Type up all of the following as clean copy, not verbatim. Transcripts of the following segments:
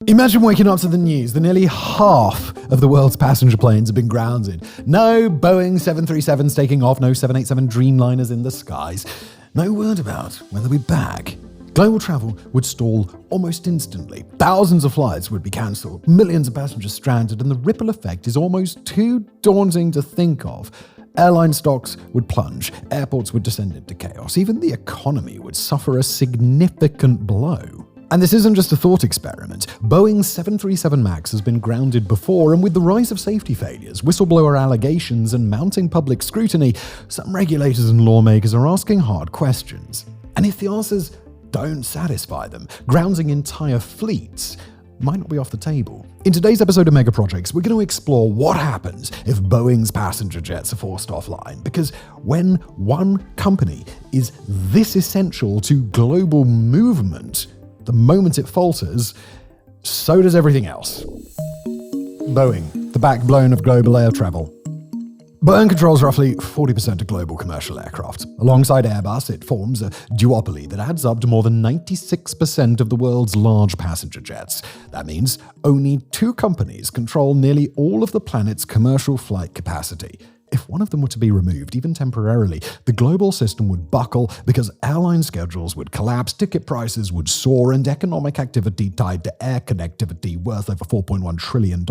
Imagine waking up to the news that nearly half of the world's passenger planes have been grounded. No Boeing 737s taking off, no 787 Dreamliners in the skies. No word about when they'll be back. Global travel would stall almost instantly. Thousands of flights would be cancelled, millions of passengers stranded, and the ripple effect is almost too daunting to think of. Airline stocks would plunge, airports would descend into chaos, even the economy would suffer a significant blow. And this isn't just a thought experiment. Boeing's 737 MAX has been grounded before, and with the rise of safety failures, whistleblower allegations, and mounting public scrutiny, some regulators and lawmakers are asking hard questions. And if the answers don't satisfy them, grounding entire fleets might not be off the table. In today's episode of Megaprojects, we're going to explore what happens if Boeing's passenger jets are forced offline. Because when one company is this essential to global movement, the moment it falters, so does everything else. Boeing, the backbone of global air travel. Boeing controls roughly 40% of global commercial aircraft. Alongside Airbus, it forms a duopoly that adds up to more than 96% of the world's large passenger jets. That means only two companies control nearly all of the planet's commercial flight capacity. If one of them were to be removed, even temporarily, the global system would buckle because airline schedules would collapse, ticket prices would soar, and economic activity tied to air connectivity worth over $4.1 trillion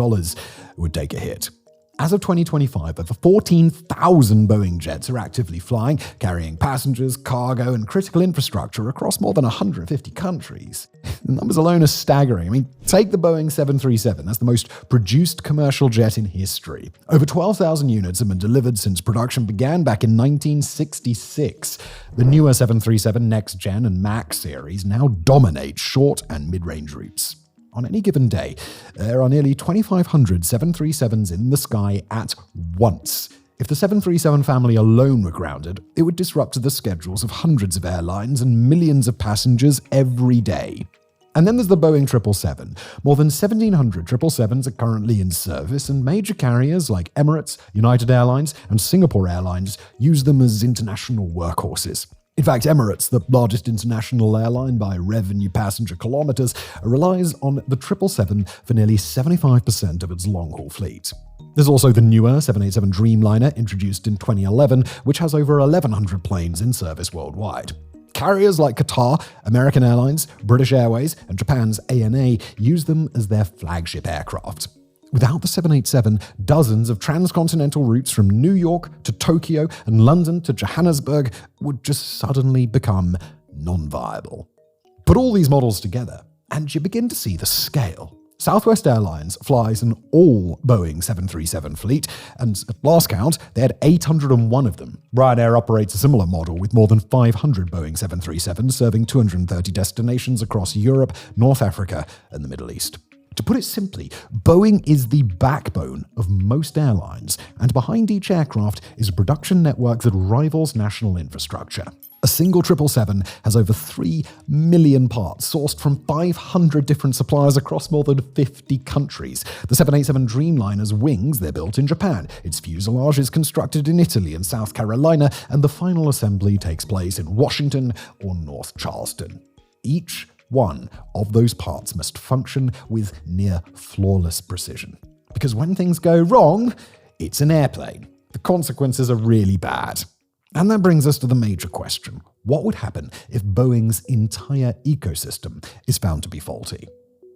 would take a hit. As of 2025, over 14,000 Boeing jets are actively flying, carrying passengers, cargo, and critical infrastructure across more than 150 countries. The numbers alone are staggering. I mean, take the Boeing 737. That's the most produced commercial jet in history. Over 12,000 units have been delivered since production began back in 1966. The newer 737 Next Gen and MAX series now dominate short and mid-range routes. On any given day, there are nearly 2,500 737s in the sky at once. If the 737 family alone were grounded, it would disrupt the schedules of hundreds of airlines and millions of passengers every day. And then there's the Boeing 777. More than 1,700 777s are currently in service, and major carriers like Emirates, United Airlines, and Singapore Airlines use them as international workhorses. In fact, Emirates, the largest international airline by revenue passenger kilometers, relies on the 777 for nearly 75% of its long-haul fleet. There's also the newer 787 Dreamliner, introduced in 2011, which has over 1,100 planes in service worldwide. Carriers like Qatar, American Airlines, British Airways, and Japan's ANA use them as their flagship aircraft. Without the 787, dozens of transcontinental routes from New York to Tokyo and London to Johannesburg would just suddenly become non-viable. Put all these models together, and you begin to see the scale. Southwest Airlines flies an all Boeing 737 fleet, and at last count, they had 801 of them. Ryanair operates a similar model with more than 500 Boeing 737s serving 230 destinations across Europe, North Africa, and the Middle East. To put it simply, Boeing is the backbone of most airlines, and behind each aircraft is a production network that rivals national infrastructure. A single 777 has over 3 million parts sourced from 500 different suppliers across more than 50 countries. The 787 Dreamliner's wings, they're built in Japan. Its fuselage is constructed in Italy and South Carolina, and the final assembly takes place in Washington or North Charleston. Each one of those parts must function with near flawless precision. Because when things go wrong, it's an airplane. The consequences are really bad. And that brings us to the major question. What would happen if Boeing's entire ecosystem is found to be faulty?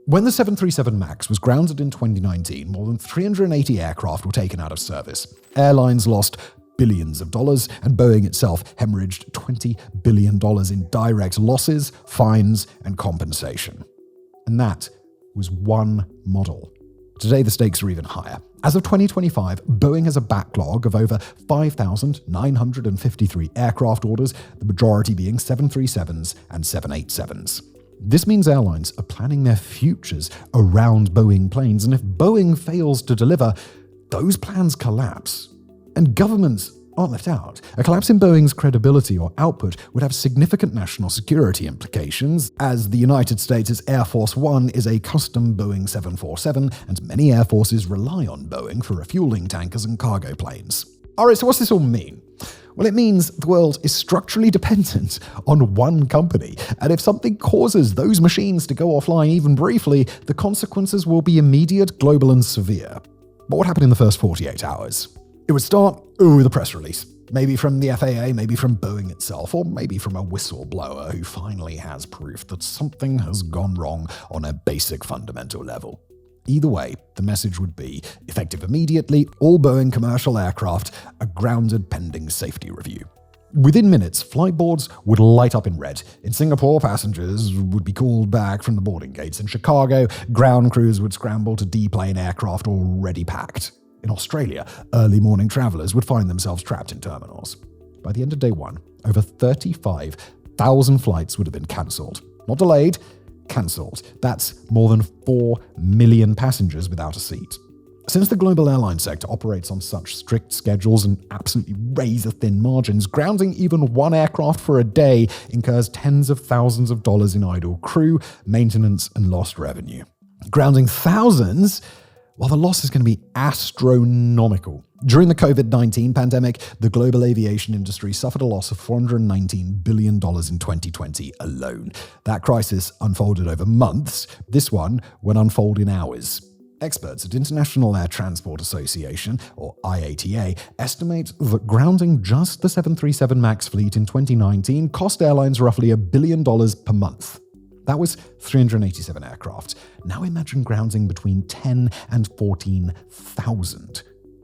When the 737 MAX was grounded in 2019, more than 380 aircraft were taken out of service. Airlines lost billions of dollars, and Boeing itself hemorrhaged $20 billion in direct losses, fines, and compensation. And that was one model. Today, the stakes are even higher. As of 2025, Boeing has a backlog of over 5,953 aircraft orders, the majority being 737s and 787s. This means airlines are planning their futures around Boeing planes, and if Boeing fails to deliver, those plans collapse. And governments aren't left out. A collapse in Boeing's credibility or output would have significant national security implications, as the United States' Air Force One is a custom Boeing 747, and many air forces rely on Boeing for refueling tankers and cargo planes. Alright, so what's this all mean? Well, it means the world is structurally dependent on one company, and if something causes those machines to go offline even briefly, the consequences will be immediate, global, and severe. But what happened in the first 48 hours? It would start with a press release. Maybe from the FAA, maybe from Boeing itself, or maybe from a whistleblower who finally has proof that something has gone wrong on a basic fundamental level. Either way, the message would be, effective immediately, all Boeing commercial aircraft are grounded pending safety review. Within minutes, flight boards would light up in red. In Singapore, passengers would be called back from the boarding gates. In Chicago, ground crews would scramble to deplane aircraft already packed. In Australia, early morning travelers would find themselves trapped in terminals. By the end of day one, over 35,000 flights would have been cancelled. Not delayed, cancelled. That's more than 4 million passengers without a seat. Since the global airline sector operates on such strict schedules and absolutely razor-thin margins, grounding even one aircraft for a day incurs tens of thousands of dollars in idle crew, maintenance, and lost revenue. Grounding thousands? Well, the loss is going to be astronomical. During the COVID-19 pandemic, the global aviation industry suffered a loss of $419 billion in 2020 alone. That crisis unfolded over months. This one would unfold in hours. Experts at International Air Transport Association, or IATA, estimate that grounding just the 737 MAX fleet in 2019 cost airlines roughly $1 billion per month. That was 387 aircraft. Now imagine grounding between 10 and 14,000.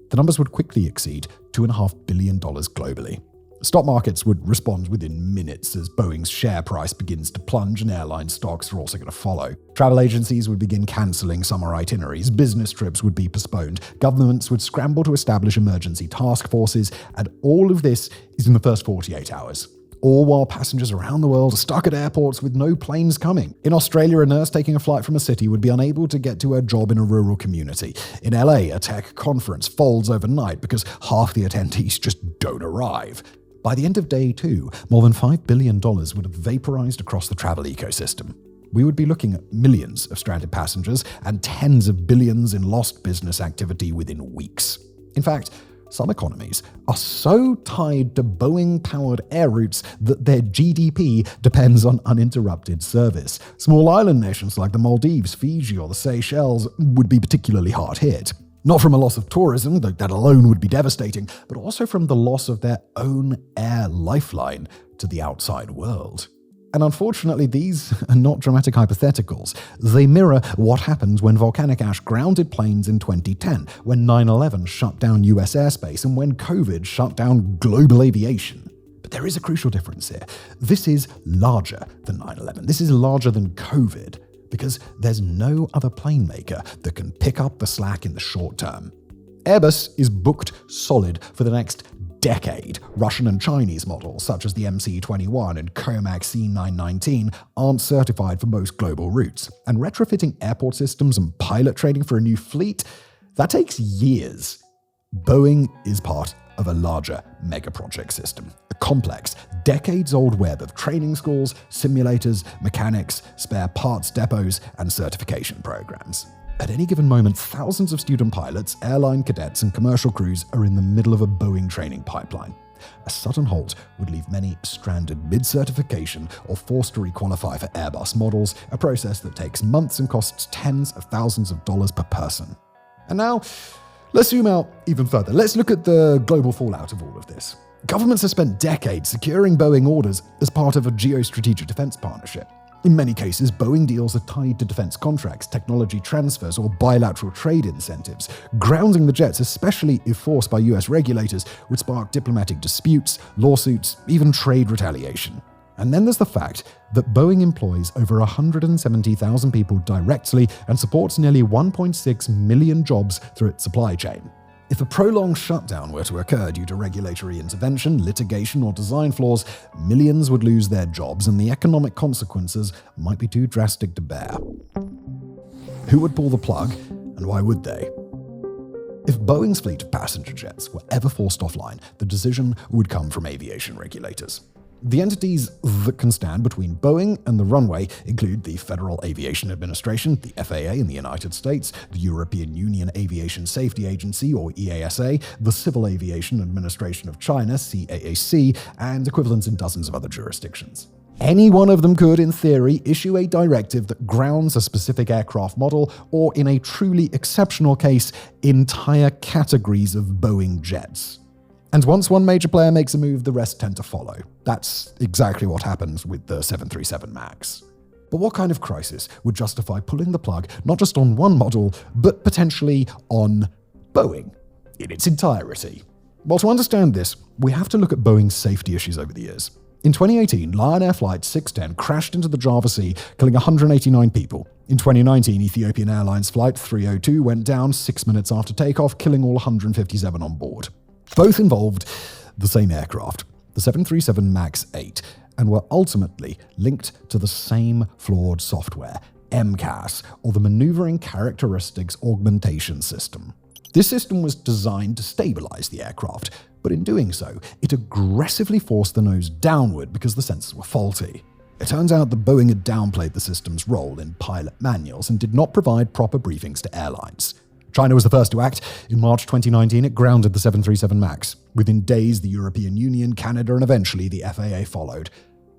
The numbers would quickly exceed $2.5 billion globally. Stock markets would respond within minutes as Boeing's share price begins to plunge and airline stocks are also going to follow. Travel agencies would begin cancelling summer itineraries, business trips would be postponed, governments would scramble to establish emergency task forces, and all of this is in the first 48 hours. All while passengers around the world are stuck at airports with no planes coming. In Australia, a nurse taking a flight from a city would be unable to get to her job in a rural community. In LA, a tech conference folds overnight because half the attendees just don't arrive. By the end of day two, more than $5 billion would have vaporized across the travel ecosystem. We would be looking at millions of stranded passengers and tens of billions in lost business activity within weeks. In fact, some economies are so tied to Boeing-powered air routes that their GDP depends on uninterrupted service. Small island nations like the Maldives, Fiji, or the Seychelles would be particularly hard hit. Not from a loss of tourism, though that alone would be devastating, but also from the loss of their own air lifeline to the outside world. And unfortunately, these are not dramatic hypotheticals. They mirror what happened when volcanic ash grounded planes in 2010, when 9/11 shut down US airspace, and when COVID shut down global aviation. But there is a crucial difference here. This is larger than 9/11. This is larger than COVID, because there's no other plane maker that can pick up the slack in the short term. Airbus is booked solid for the next decade. Russian and Chinese models, such as the MC-21 and Comac C919, aren't certified for most global routes. And retrofitting airport systems and pilot training for a new fleet, that takes years. Boeing is part of a larger megaproject system, a complex, decades-old web of training schools, simulators, mechanics, spare parts depots, and certification programs. At any given moment, thousands of student pilots, airline cadets, and commercial crews are in the middle of a Boeing training pipeline. A sudden halt would leave many stranded mid-certification or forced to requalify for Airbus models, a process that takes months and costs tens of thousands of dollars per person. And now, let's zoom out even further. Let's look at the global fallout of all of this. Governments have spent decades securing Boeing orders as part of a geostrategic defense partnership. In many cases, Boeing deals are tied to defense contracts, technology transfers, or bilateral trade incentives. Grounding the jets, especially if forced by US regulators, would spark diplomatic disputes, lawsuits, even trade retaliation. And then there's the fact that Boeing employs over 170,000 people directly and supports nearly 1.6 million jobs through its supply chain. If a prolonged shutdown were to occur due to regulatory intervention, litigation, or design flaws, millions would lose their jobs and the economic consequences might be too drastic to bear. Who would pull the plug, and why would they? If Boeing's fleet of passenger jets were ever forced offline, the decision would come from aviation regulators. The entities that can stand between Boeing and the runway include the Federal Aviation Administration, the FAA in the United States, the European Union Aviation Safety Agency, or EASA, the Civil Aviation Administration of China, CAAC, and equivalents in dozens of other jurisdictions. Any one of them could, in theory, issue a directive that grounds a specific aircraft model, or in a truly exceptional case, entire categories of Boeing jets. And once one major player makes a move, the rest tend to follow. That's exactly what happens with the 737 MAX. But what kind of crisis would justify pulling the plug not just on one model, but potentially on Boeing in its entirety? Well, to understand this, we have to look at Boeing's safety issues over the years. In 2018, Lion Air Flight 610 crashed into the Java Sea, killing 189 people. In 2019, Ethiopian Airlines Flight 302 went down 6 minutes after takeoff, killing all 157 on board. Both involved the same aircraft, the 737 MAX 8, and were ultimately linked to the same flawed software, MCAS, or the Maneuvering Characteristics Augmentation System. This system was designed to stabilize the aircraft, but in doing so, it aggressively forced the nose downward because the sensors were faulty. It turns out that Boeing had downplayed the system's role in pilot manuals and did not provide proper briefings to airlines. China was the first to act. In March 2019, it grounded the 737 MAX. Within days, the European Union, Canada, and eventually the FAA followed.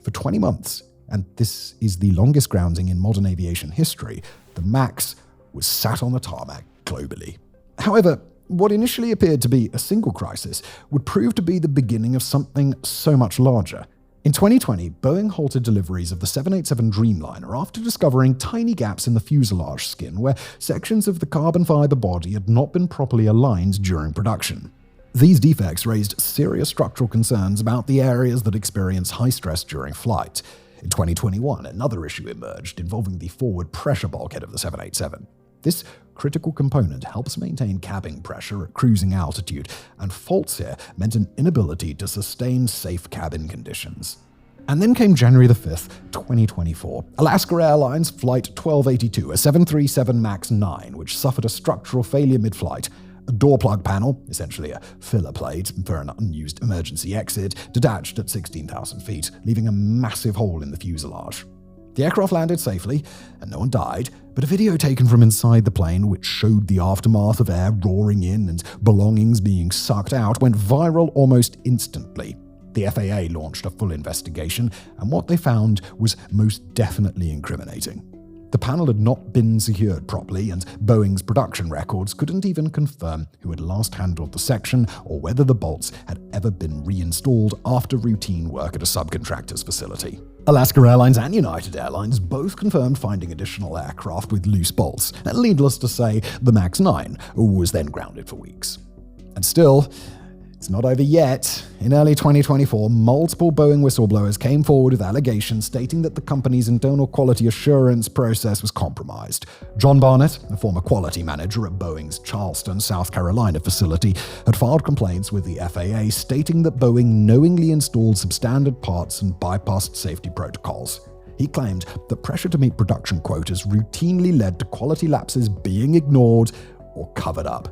For 20 months, and this is the longest grounding in modern aviation history, the MAX was sat on the tarmac globally. However, what initially appeared to be a single crisis would prove to be the beginning of something so much larger. In 2020, Boeing halted deliveries of the 787 Dreamliner after discovering tiny gaps in the fuselage skin where sections of the carbon fiber body had not been properly aligned during production. These defects raised serious structural concerns about the areas that experience high stress during flight. In 2021, another issue emerged involving the forward pressure bulkhead of the 787. This critical component helps maintain cabin pressure at cruising altitude, and faults here meant an inability to sustain safe cabin conditions. And then came January 5th, 2024. Alaska Airlines Flight 1282, a 737 MAX 9, which suffered a structural failure mid-flight. A door plug panel, essentially a filler plate for an unused emergency exit, detached at 16,000 feet, leaving a massive hole in the fuselage. The aircraft landed safely, and no one died, but a video taken from inside the plane, which showed the aftermath of air roaring in and belongings being sucked out, went viral almost instantly. The FAA launched a full investigation, and what they found was most definitely incriminating. The panel had not been secured properly, and Boeing's production records couldn't even confirm who had last handled the section or whether the bolts had ever been reinstalled after routine work at a subcontractor's facility. Alaska Airlines and United Airlines both confirmed finding additional aircraft with loose bolts, and needless to say, the MAX 9 was then grounded for weeks. And still, it's not over yet. In early 2024, multiple Boeing whistleblowers came forward with allegations stating that the company's internal quality assurance process was compromised. John Barnett, a former quality manager at Boeing's Charleston, South Carolina facility, had filed complaints with the FAA stating that Boeing knowingly installed substandard parts and bypassed safety protocols. He claimed that pressure to meet production quotas routinely led to quality lapses being ignored or covered up.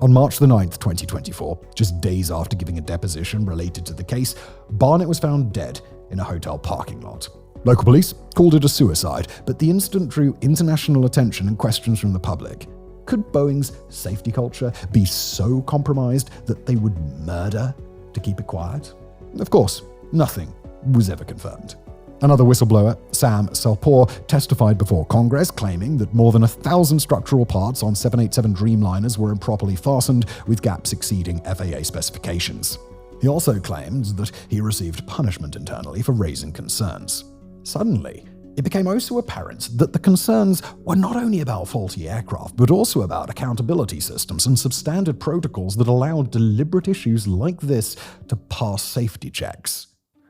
On March 9th, 2024, just days after giving a deposition related to the case, Barnett was found dead in a hotel parking lot. Local police called it a suicide, but the incident drew international attention and questions from the public. Could Boeing's safety culture be so compromised that they would murder to keep it quiet? Of course, nothing was ever confirmed. Another whistleblower, Sam Selpour, testified before Congress, claiming that more than 1,000 structural parts on 787 Dreamliners were improperly fastened, with gaps exceeding FAA specifications. He also claimed that he received punishment internally for raising concerns. Suddenly, it became also apparent that the concerns were not only about faulty aircraft, but also about accountability systems and substandard protocols that allowed deliberate issues like this to pass safety checks.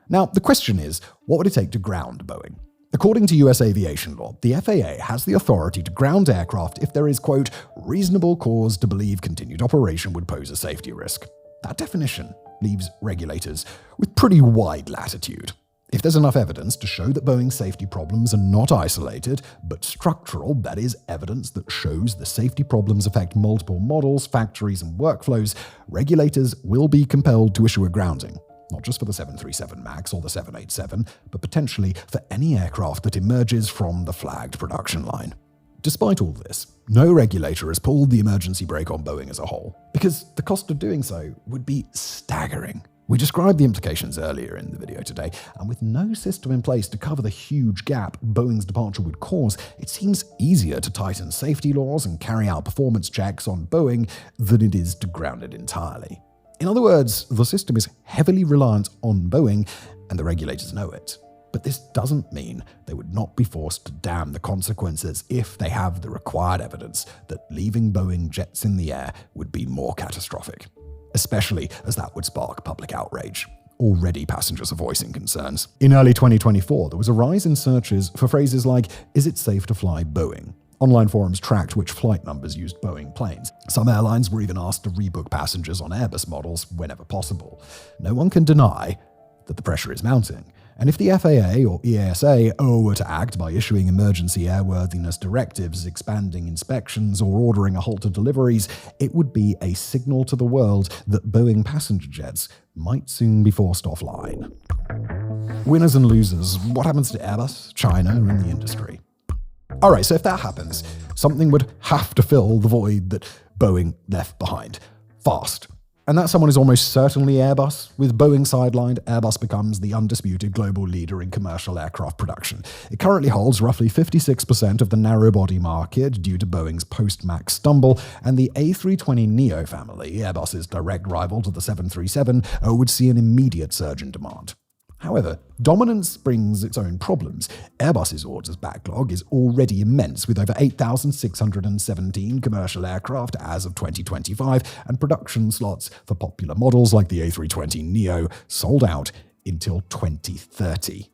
Now, the question is, what would it take to ground Boeing? According to US aviation law, the FAA has the authority to ground aircraft if there is, quote, reasonable cause to believe continued operation would pose a safety risk. That definition leaves regulators with pretty wide latitude. If there's enough evidence to show that Boeing's safety problems are not isolated, but structural, that is, evidence that shows the safety problems affect multiple models, factories, and workflows, regulators will be compelled to issue a grounding. not just for the 737 MAX or the 787, but potentially for any aircraft that emerges from the flagged production line. Despite all this, no regulator has pulled the emergency brake on Boeing as a whole, because the cost of doing so would be staggering. We described the implications earlier in the video today, and with no system in place to cover the huge gap Boeing's departure would cause, it seems easier to tighten safety laws and carry out performance checks on Boeing than it is to ground it entirely. In other words, the system is heavily reliant on Boeing, and the regulators know it. But this doesn't mean they would not be forced to damn the consequences if they have the required evidence that leaving Boeing jets in the air would be more catastrophic, especially as that would spark public outrage. Already passengers are voicing concerns. In early 2024, there was a rise in searches for phrases like, "Is it safe to fly Boeing?" Online forums tracked which flight numbers used Boeing planes. Some airlines were even asked to rebook passengers on Airbus models whenever possible. No one can deny that the pressure is mounting. And if the FAA or EASA were to act by issuing emergency airworthiness directives, expanding inspections, or ordering a halt to deliveries, it would be a signal to the world that Boeing passenger jets might soon be forced offline. Winners and losers. What happens to Airbus, China, and the industry? Alright, so if that happens, something would have to fill the void that Boeing left behind. Fast. And that someone is almost certainly Airbus. With Boeing sidelined, Airbus becomes the undisputed global leader in commercial aircraft production. It currently holds roughly 56% of the narrow-body market due to Boeing's post-MAX stumble, and the A320neo family, Airbus's direct rival to the 737, would see an immediate surge in demand. However, dominance brings its own problems. Airbus's orders backlog is already immense, with over 8,617 commercial aircraft as of 2025, and production slots for popular models like the A320neo sold out until 2030.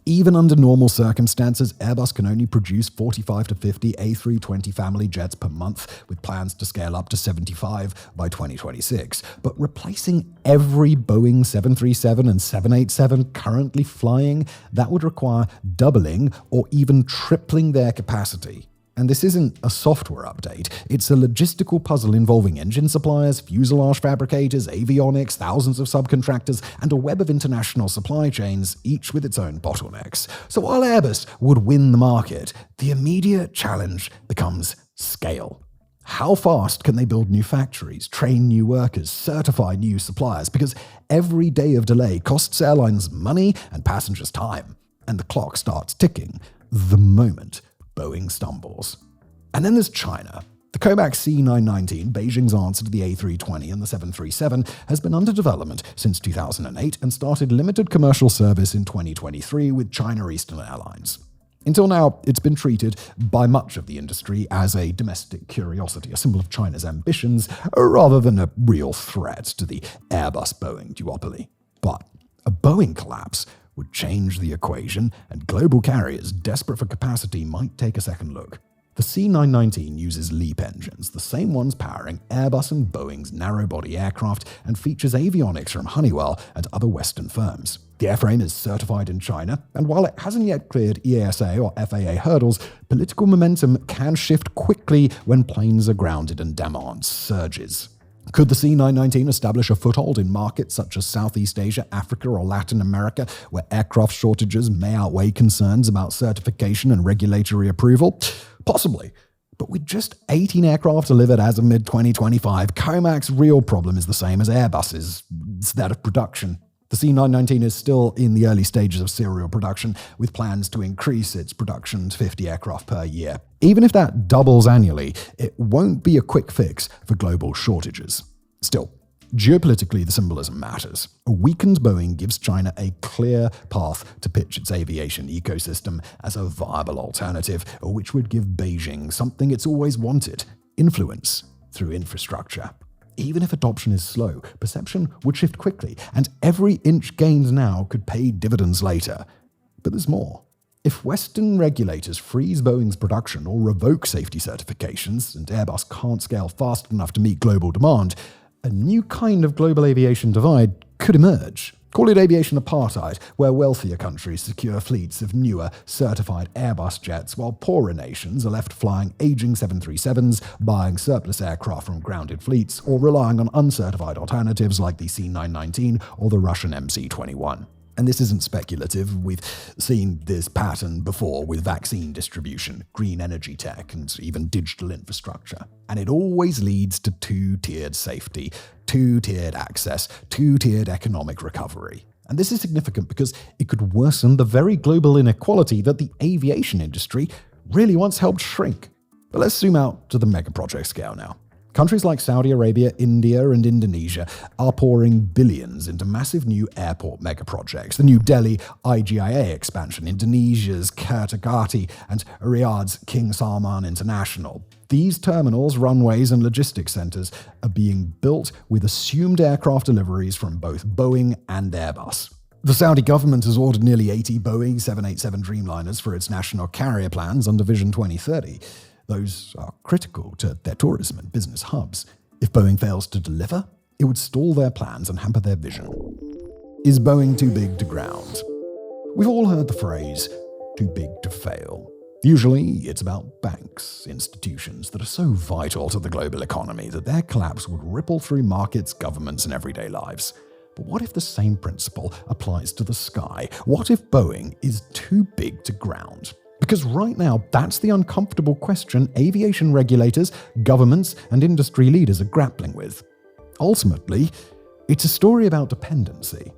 Even under normal circumstances, Airbus can only produce 45 to 50 A320 family jets per month, with plans to scale up to 75 by 2026. But replacing every Boeing 737 and 787 currently flying, that would require doubling or even tripling their capacity. And this isn't a software update, it's a logistical puzzle involving engine suppliers, fuselage fabricators, avionics, thousands of subcontractors, and a web of international supply chains, each with its own bottlenecks. So while Airbus would win the market, the immediate challenge becomes scale. How fast can they build new factories, train new workers, certify new suppliers? Because every day of delay costs airlines money and passengers time, and the clock starts ticking the moment Boeing stumbles. And then there's China. The COMAC C919, Beijing's answer to the A320 and the 737, has been under development since 2008 and started limited commercial service in 2023 with China Eastern Airlines. Until now, it's been treated by much of the industry as a domestic curiosity, a symbol of China's ambitions, rather than a real threat to the Airbus-Boeing duopoly. But a Boeing collapse would change the equation, and global carriers desperate for capacity might take a second look. The C919 uses LEAP engines, the same ones powering Airbus and Boeing's narrow-body aircraft, and features avionics from Honeywell and other Western firms. The airframe is certified in China, and while it hasn't yet cleared EASA or FAA hurdles, political momentum can shift quickly when planes are grounded and demand surges. Could the C919 establish a foothold in markets such as Southeast Asia, Africa, or Latin America, where aircraft shortages may outweigh concerns about certification and regulatory approval? Possibly. But with just 18 aircraft delivered as of mid-2025, COMAC's real problem is the same as Airbus's. It's that of production. The C919 is still in the early stages of serial production, with plans to increase its production to 50 aircraft per year. Even if that doubles annually, it won't be a quick fix for global shortages. Still, geopolitically, the symbolism matters. A weakened Boeing gives China a clear path to pitch its aviation ecosystem as a viable alternative, which would give Beijing something it's always wanted: influence through infrastructure. Even if adoption is slow, perception would shift quickly, and every inch gained now could pay dividends later. But there's more. If Western regulators freeze Boeing's production or revoke safety certifications, and Airbus can't scale fast enough to meet global demand, a new kind of global aviation divide could emerge. Call it aviation apartheid, where wealthier countries secure fleets of newer, certified Airbus jets, while poorer nations are left flying aging 737s, buying surplus aircraft from grounded fleets, or relying on uncertified alternatives like the C-919 or the Russian MC-21. And this isn't speculative. We've seen this pattern before with vaccine distribution, green energy tech, and even digital infrastructure. And it always leads to two-tiered safety, two-tiered access, two-tiered economic recovery. And this is significant because it could worsen the very global inequality that the aviation industry really once helped shrink. But let's zoom out to the megaproject scale now. Countries like Saudi Arabia, India, and Indonesia are pouring billions into massive new airport megaprojects. The New Delhi IGIA expansion, Indonesia's Kertajati, and Riyadh's King Salman International. These terminals, runways, and logistics centers are being built with assumed aircraft deliveries from both Boeing and Airbus. The Saudi government has ordered nearly 80 Boeing 787 Dreamliners for its national carrier plans under Vision 2030. Those are critical to their tourism and business hubs. If Boeing fails to deliver, it would stall their plans and hamper their vision. Is Boeing too big to ground? We've all heard the phrase, too big to fail. Usually, it's about banks, institutions that are so vital to the global economy that their collapse would ripple through markets, governments, and everyday lives. But what if the same principle applies to the sky? What if Boeing is too big to ground? Because right now, that's the uncomfortable question aviation regulators, governments, and industry leaders are grappling with. Ultimately, it's a story about dependency.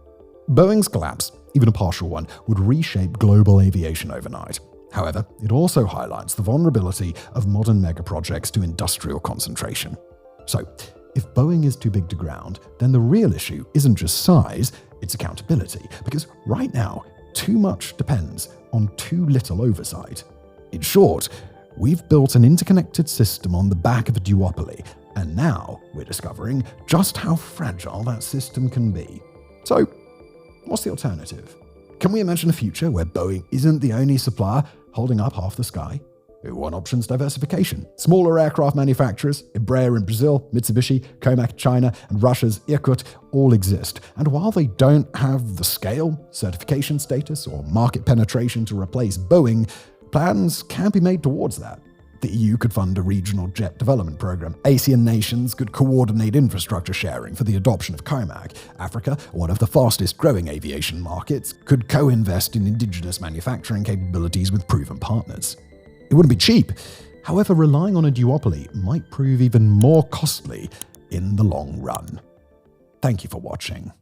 Boeing's collapse, even a partial one, would reshape global aviation overnight. However, it also highlights the vulnerability of modern megaprojects to industrial concentration. So, if Boeing is too big to ground, then the real issue isn't just size, it's accountability. Because right now, too much depends on too little oversight. In short, we've built an interconnected system on the back of a duopoly, and now we're discovering just how fragile that system can be. So, what's the alternative? Can we imagine a future where Boeing isn't the only supplier holding up half the sky? One option's diversification. Smaller aircraft manufacturers, Embraer in Brazil, Mitsubishi, Comac China, and Russia's Irkut all exist. And while they don't have the scale, certification status, or market penetration to replace Boeing, plans can be made towards that. The EU could fund a regional jet development program. ASEAN nations could coordinate infrastructure sharing for the adoption of Comac. Africa, one of the fastest growing aviation markets, could co-invest in indigenous manufacturing capabilities with proven partners. It wouldn't be cheap. However, relying on a duopoly might prove even more costly in the long run. Thank you for watching.